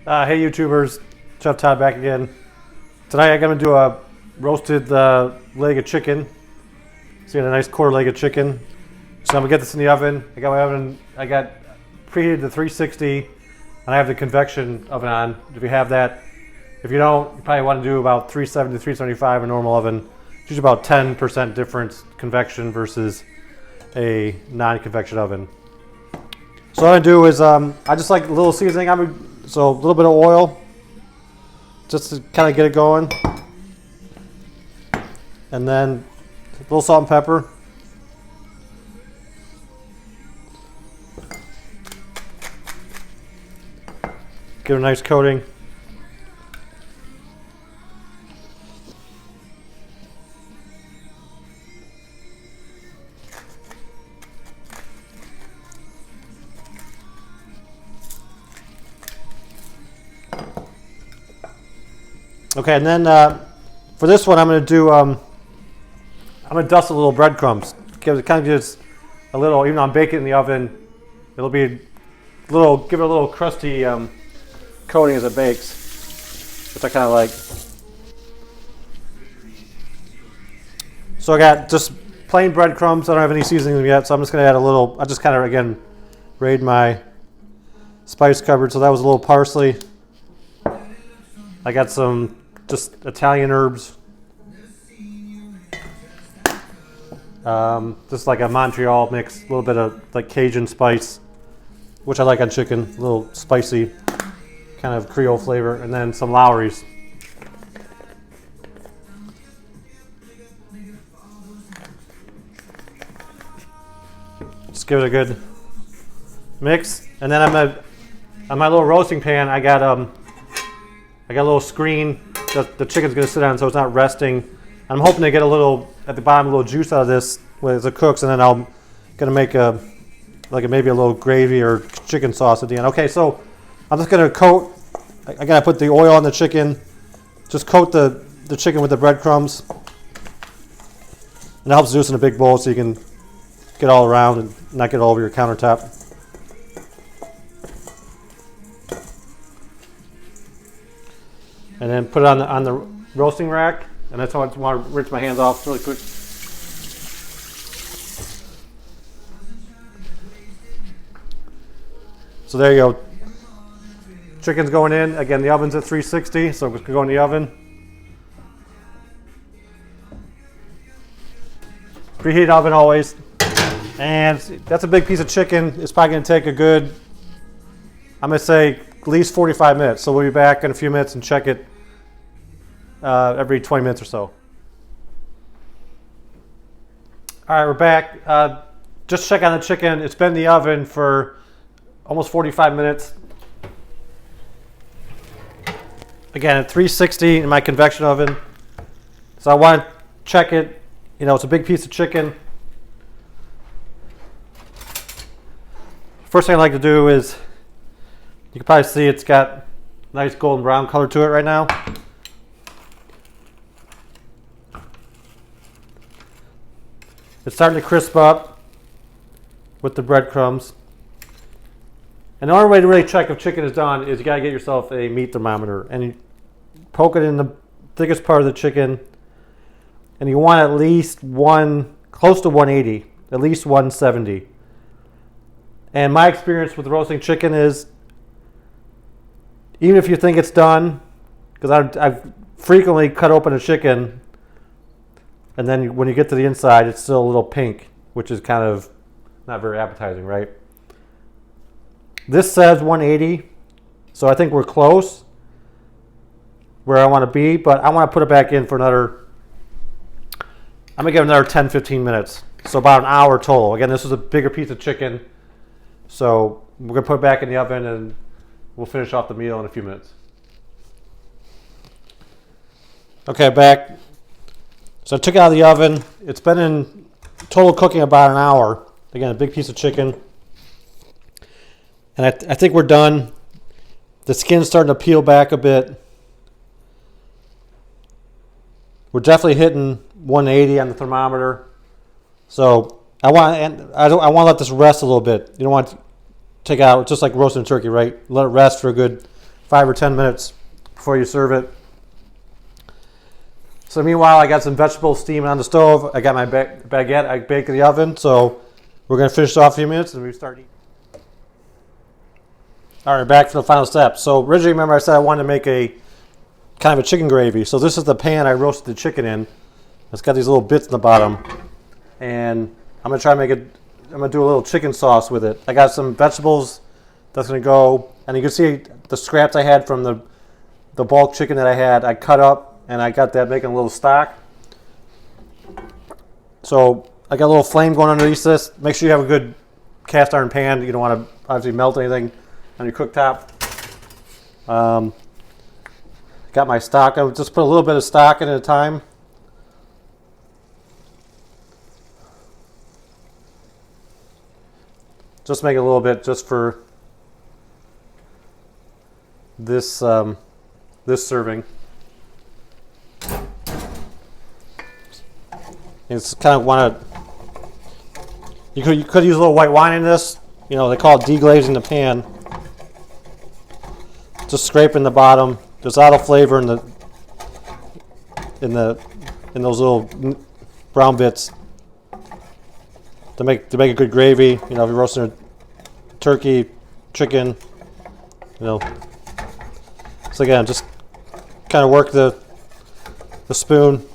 Hey YouTubers, Chef Todd back again. Tonight I'm going to do a roasted leg of chicken. So you got a nice quarter leg of chicken. So I'm going to get this in the oven. I got my oven, I got preheated to 360 and I have the convection oven on. If you have that, if you don't, you probably want to do about 370 to 375 in a normal oven. It's usually about 10% difference convection versus a non-convection oven. So what I do is I just like a little seasoning. So a little bit of oil, just to kind of get it going, and then a little salt and pepper. Give it a nice coating. Okay, and then for this one, I'm going to do. I'm going to dust a little breadcrumbs. Give it a little. Even though I'm baking it in the oven, it'll be a little. Give it a little crusty coating as it bakes, which I kind of like. So I got just plain breadcrumbs. I don't have any seasoning yet, so I'm just going to add a little. I just kind of again raid my spice cupboard. So that was a little parsley. I got some just Italian herbs, just like a Montreal mix, a little bit of like Cajun spice, which I like on chicken, a little spicy kind of Creole flavor, and then some Lawry's. Just give it a good mix, and then on my little roasting pan, I got a little screen that the chicken's going to sit on, so it's not resting. I'm hoping to get a little at the bottom, a little juice out of this as it cooks, and then I'm going to make maybe a little gravy or chicken sauce at the end. Okay, so I'm just going to coat. I got to put the oil on the chicken. Just coat the chicken with the breadcrumbs, and it helps do this in a big bowl so you can get all around and not get all over your countertop. And then put it on the roasting rack, and that's how I want to rinse my hands off really quick. So there you go. Chicken's going in. Again, the oven's at 360, so it's going to go in the oven. Preheated oven always. And that's a big piece of chicken. It's probably going to take a good, I'm going to say, at least 45 minutes. So we'll be back in a few minutes and check it every 20 minutes or so. All right, we're back. Just check on the chicken. It's been in the oven for almost 45 minutes. Again, at 360 in my convection oven. So I want to check it. You know, it's a big piece of chicken. First thing I like to do is, you can probably see it's got nice golden brown color to it right now. It's starting to crisp up with the breadcrumbs. And the only way to really check if chicken is done is you gotta get yourself a meat thermometer and you poke it in the thickest part of the chicken, and you want at least close to 180, at least 170. And my experience with roasting chicken is, even if you think it's done, because I've frequently cut open a chicken, and then when you get to the inside, it's still a little pink, which is kind of not very appetizing, right? This says 180, so I think we're close where I want to be, but I want to put it back in for I'm going to give it another 10, 15 minutes. So about an hour total. Again, this is a bigger piece of chicken, so we're going to put it back in the oven and we'll finish off the meal in a few minutes. Okay, back. So I took it out of the oven. It's been in total cooking about an hour. Again, a big piece of chicken. And I think we're done. The skin's starting to peel back a bit. We're definitely hitting 180 on the thermometer. So I want to let this rest a little bit. You don't want to take out, just like roasting turkey, right? Let it rest for a good 5 or 10 minutes before you serve it. So meanwhile, I got some vegetables steaming on the stove. I got my baguette I baked in the oven. So we're going to finish off a few minutes and we start eating. All right, back for the final step. So originally, remember I said I wanted to make a kind of a chicken gravy. So this is the pan I roasted the chicken in. It's got these little bits in the bottom. And I'm going to try to make it, I'm going to do a little chicken sauce with it. I got some vegetables that's going to go, and you can see the scraps I had from the bulk chicken that I had. I cut up, and I got that making a little stock. So I got a little flame going underneath this. Make sure you have a good cast iron pan. You don't want to obviously melt anything on your cooktop. Got my stock. I would just put a little bit of stock in at a time. Just make a little bit just for this this serving. It's kind of want to. You could use a little white wine in this. You know, they call it deglazing the pan. Just scraping the bottom. There's a lot of flavor in those little brown bits to make a good gravy. You know, if you're roasting a turkey, chicken, you know. So again, just kind of work the spoon.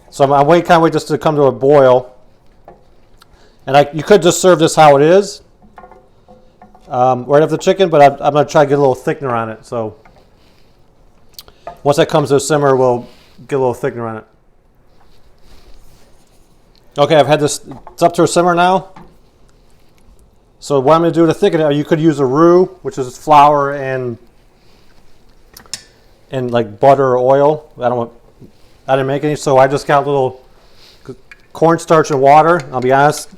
So I'm kind of wait just to come to a boil, and you could just serve this how it is. Right off the chicken, but I'm going to try to get a little thickener on it. So once that comes to a simmer, we'll get a little thickener on it. Okay, I've had this, it's up to a simmer now. So what I'm going to do to thicken it, you could use a roux, which is flour and like butter or oil. I didn't make any, so I just got a little cornstarch and water. I'll be honest,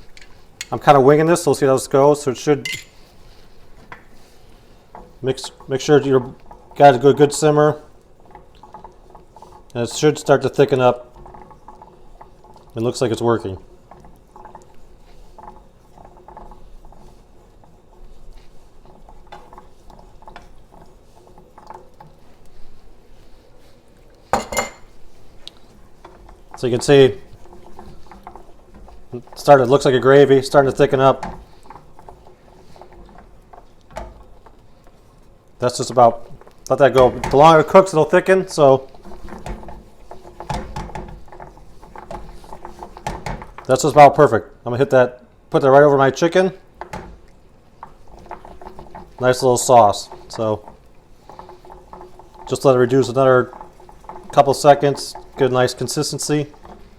I'm kind of winging this, so we'll see how this goes. So it should make sure you got a good simmer, and it should start to thicken up. It looks like it's working. So you can see, it looks like a gravy, starting to thicken up. That's just about, let that go. The longer it cooks, it'll thicken, so that's just about perfect. I'm gonna put that right over my chicken. Nice little sauce. So just let it reduce another couple seconds. Good, nice consistency.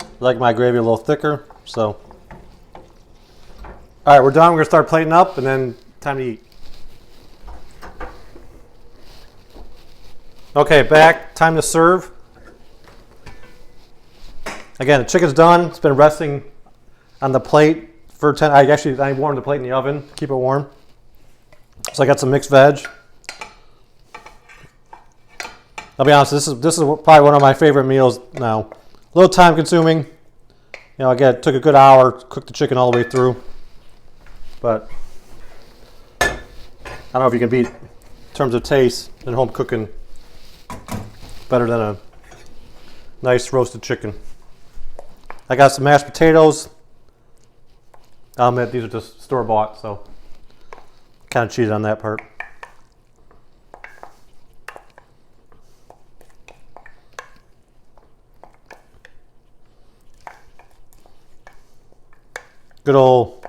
I like my gravy a little thicker. So, all right, we're done. We're gonna start plating up, and then time to eat. Okay, back. Time to serve. Again, the chicken's done. It's been resting on the plate for 10. I warmed the plate in the oven to keep it warm. So I got some mixed veg. I'll be honest, this is probably one of my favorite meals now. A little time consuming. You know, again, it took a good hour to cook the chicken all the way through. But I don't know if you can beat, in terms of taste and home cooking, better than a nice roasted chicken. I got some mashed potatoes. I'll admit these are just store-bought, so kind of cheated on that part. Good old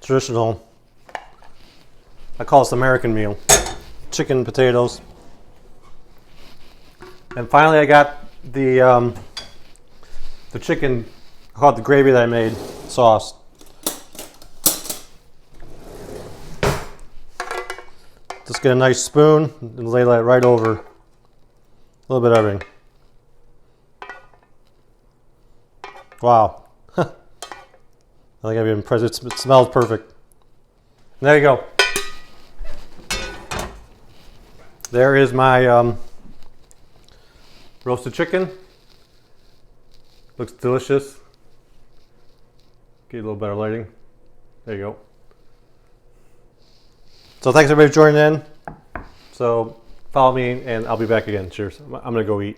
traditional, I call this American meal. Chicken, potatoes. And finally I got the chicken, I call it the gravy that I made, sauce. Just get a nice spoon and lay that right over a little bit of everything. Wow. I think I've been impressed. It smells perfect. And there you go. There is my roasted chicken. Looks delicious. Get a little better lighting. There you go. So thanks everybody for joining in. So follow me and I'll be back again. Cheers. I'm gonna go eat.